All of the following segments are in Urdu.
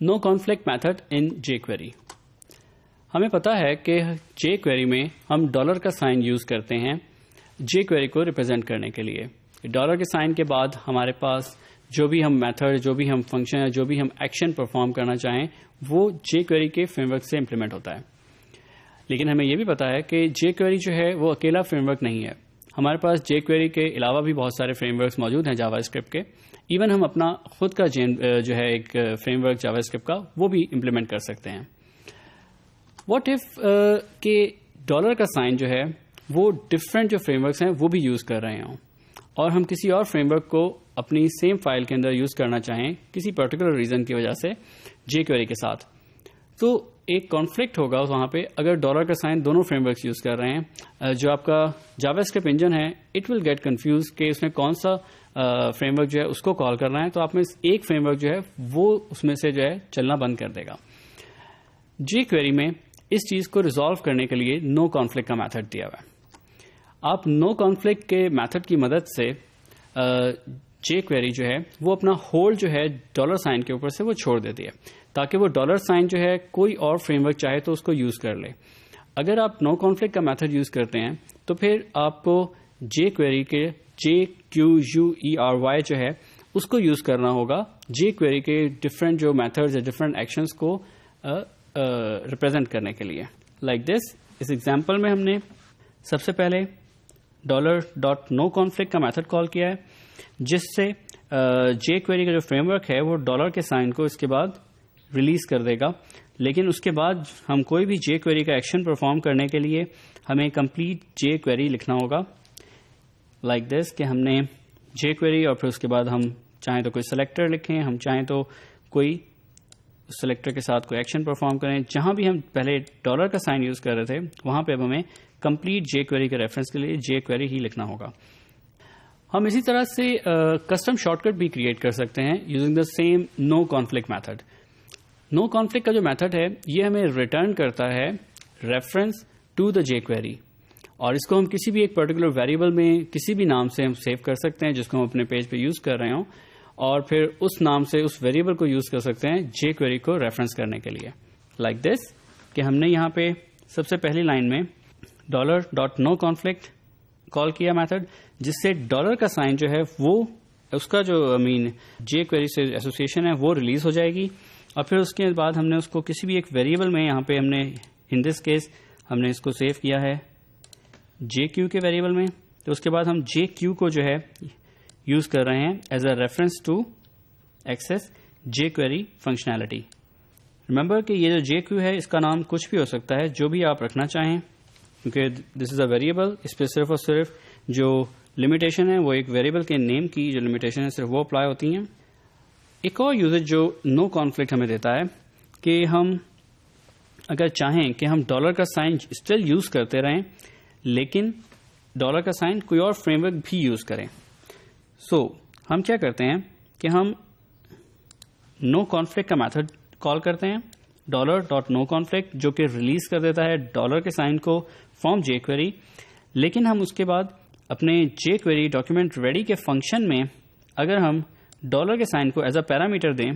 نو کانفلکٹ میتھڈ ان جے کویری. ہمیں پتا ہے کہ جے کویری میں ہم ڈالر کا سائن یوز کرتے ہیں جے کویری کو ریپرزینٹ کرنے کے لیے. ڈالر کے سائن کے بعد ہمارے پاس جو بھی ہم میتھڈ، جو بھی ہم فنکشن یا جو بھی ہم ایکشن پرفارم کرنا چاہیں وہ جے کویری کے فریم ورک سے امپلیمنٹ ہوتا ہے. لیکن ہمیں یہ بھی پتا ہے کہ جے کویری جو ہے وہ اکیلا فریم ورک نہیں ہے. ہمارے پاس جے کویری کے علاوہ بھی بہت سارے فریم ورکس موجود ہیں جاوا اسکرپٹ کے. ایون ہم اپنا خود کا جو ہے ایک فریم ورک جاوا اسکرپٹ کا وہ بھی امپلیمنٹ کر سکتے ہیں. واٹ ایف کہ ڈالر کا سائن جو ہے وہ ڈفرینٹ جو فریم ورکس ہیں وہ بھی یوز کر رہے ہوں اور ہم کسی اور فریم ورک کو اپنی سیم فائل کے اندر یوز کرنا چاہیں کسی پرٹیکولر ریزن کی وجہ سے جے کویری کے ساتھ، تو ایک کانفلکٹ ہوگا وہاں پہ. اگر ڈالر کا سائن دونوں فریم ورکس یوز کر رہے ہیں، جو آپ کا جاوا اسکرپٹ انجن ہے اٹ ول گیٹ کنفیوز کہ اس میں کون سا فریم ورک جو ہے اس کو کال کرنا ہے، تو آپ میں ایک فریم ورک جو ہے وہ اس میں سے جو ہے چلنا بند کر دے گا. جے کویری میں اس چیز کو ریزالو کرنے کے لیے نو کانفلکٹ کا میتھڈ دیا ہوا ہے. آپ نو کانفلکٹ کے میتھڈ کی مدد سے جے کویری جو ہے وہ اپنا ہولڈ جو ہے ڈالر سائن کے اوپر سے وہ چھوڑ دیتی ہے تاکہ وہ ڈالر سائن جو ہے کوئی اور فریم ورک چاہے تو اس کو یوز کر لے. اگر آپ نو کانفلکٹ کا میتھڈ یوز کرتے ہیں تو پھر آپ کو جے کویری کے JQUERY جو ہے اس کو یوز کرنا ہوگا جے کویری کے ڈفرینٹ جو میتھڈز یا ڈفرینٹ ایکشنز کو ریپرزینٹ کرنے کے لیے. لائک دس، اس ایگزامپل میں ہم نے سب سے پہلے $.no کانفلکٹ کا میتھڈ کال کیا ہے جس سے جے کویری کا جو فریم ورک ہے وہ ڈالر کے سائن کو اس کے بعد ریلیز کر دے گا. لیکن اس کے بعد ہم کوئی بھی جے کویری کا ایکشن پرفارم کرنے کے لیے ہمیں کمپلیٹ جے کویری لکھنا ہوگا. لائک دس کہ ہم نے جے کویری اور پھر اس کے بعد ہم چاہیں تو کوئی سلیکٹر لکھیں، ہم چاہیں تو کوئی سلیکٹر کے ساتھ کوئی ایکشن پرفارم کریں. جہاں بھی ہم پہلے ڈالر کا سائن یوز کر رہے تھے وہاں پہ اب ہمیں کمپلیٹ جے کویری کے ریفرنس کے لیے جے کویری ہی لکھنا ہوگا. ہم اسی طرح سے کسٹم شارٹ کٹ بھی کریٹ کر سکتے ہیں using the same no conflict method. No conflict کا جو میتھڈ ہے یہ ہمیں ریٹرن کرتا ہے ریفرنس ٹو دا جے کویری، اور اس کو ہم کسی بھی ایک پرٹیکولر ویریبل میں کسی بھی نام سے ہم سیو کر سکتے ہیں جس کو ہم اپنے پیج پہ یوز کر رہے ہوں، اور پھر اس نام سے اس ویریبل کو یوز کر سکتے ہیں جے کویری کو ریفرنس کرنے کے لیے. لائک دس کہ ہم نے یہاں پہ سب سے پہلی لائن میں $.no کانفلکٹ کال کیا میتھڈ جس سے ڈالر کا سائن جو ہے وہ اس کا جو جے کویری سے ایسوسیشن ہے وہ ریلیز ہو جائے گی، اور پھر اس کے بعد ہم نے اس کو کسی بھی ایک ویریبل میں یہاں پہ ہم نے ان دس کیس ہم نے اس کو سیو کیا ہے جے کیو کے ویریبل میں. تو اس کے بعد ہم جے کیو کو جو ہے یوز کر رہے ہیں as a reference to access jQuery functionality. Remember کہ یہ جو جے کیو ہے اس کا نام کچھ بھی ہو سکتا ہے، جو بھی آپ رکھنا چاہیں، کیونکہ دس از اے ویریبل. اس پہ صرف اور صرف جو لمیٹیشن ہے وہ ایک ویریبل کے نیم کی جو لمیٹیشن ہے صرف وہ اپلائی ہوتی ہیں. ایک اور یوزج جو نو کانفلکٹ ہمیں دیتا ہے کہ ہم اگر چاہیں کہ ہم ڈالر کا سائن اسٹل یوز کرتے رہیں لیکن ڈالر کا سائن کوئی اور فریم ورک بھی یوز کریں. سو ہم کیا کرتے ہیں کہ ہم نو کانفلکٹ کا میتھڈ کال کرتے ہیں $.no کانفلکٹ جو کہ ریلیز کر دیتا ہے ڈالر کے سائن کو فرام جے کویری. لیکن ہم اس کے بعد اپنے جے کویری ڈاکیومنٹ ریڈی کے فنکشن میں اگر ہم ڈالر کے سائن کو ایز اے پیرامیٹر دیں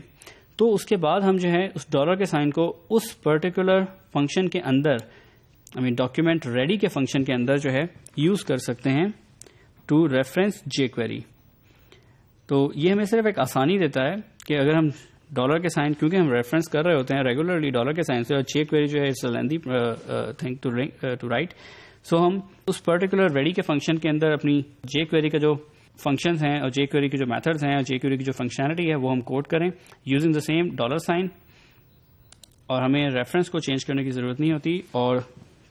تو اس کے بعد ہم جو ہے اس ڈالر کے سائن کو اس پرٹیکولر فنکشن کے اندر ڈاکیومنٹ ریڈی کے فنکشن کے اندر جو ہے یوز کر سکتے ہیں ٹو ریفرنس جے کویری. تو یہ ہمیں صرف ایک آسانی دیتا ہے کہ اگر ہم ڈالر کے سائن کیونکہ ہم ریفرنس کر رہے ہوتے ہیں ریگولرلی ڈالر کے سائن سے، اور جے کویری جو ہے it's a lengthy thing to write, so ہم اس پرٹیکولر ریڈی کے فنکشن کے اندر اپنی جے کویری کا جو فنکشنز ہیں اور جے کویری کے جو میتھڈز ہیں اور جے کویری کی جو فنکشنالٹی ہے وہ ہم کوڈ کریں using the same dollar sign, اور ہمیں ریفرنس کو چینج کرنے کی ضرورت نہیں ہوتی، اور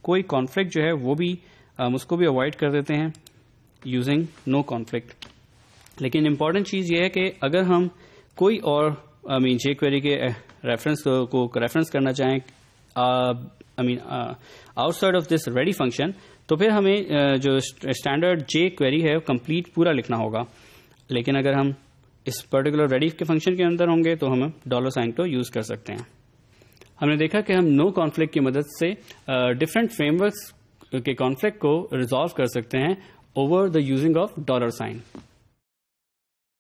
کوئی کانفلکٹ جو ہے وہ بھی ہم اس کو بھی اوائڈ کر دیتے ہیں یوزنگ نو کانفلکٹ. لیکن امپورٹنٹ چیز یہ ہے کہ اگر ہم کوئی اور جے کویری کے ریفرنس کو ریفرنس کرنا چاہیں out side of this ready function تو پھر ہمیں جو اسٹینڈرڈ جے کویری ہے کمپلیٹ پورا لکھنا ہوگا. لیکن اگر ہم اس پرٹیکولر ریڈی کے فنکشن کے اندر ہوں گے تو ہم ڈالر سائن کو یوز کر سکتے ہیں. ہم نے دیکھا کہ ہم نو کانفلکٹ کی مدد سے ڈفرینٹ فریم ورکس کے کانفلکٹ کو ریزالو کر سکتے ہیں over the using of dollar sign.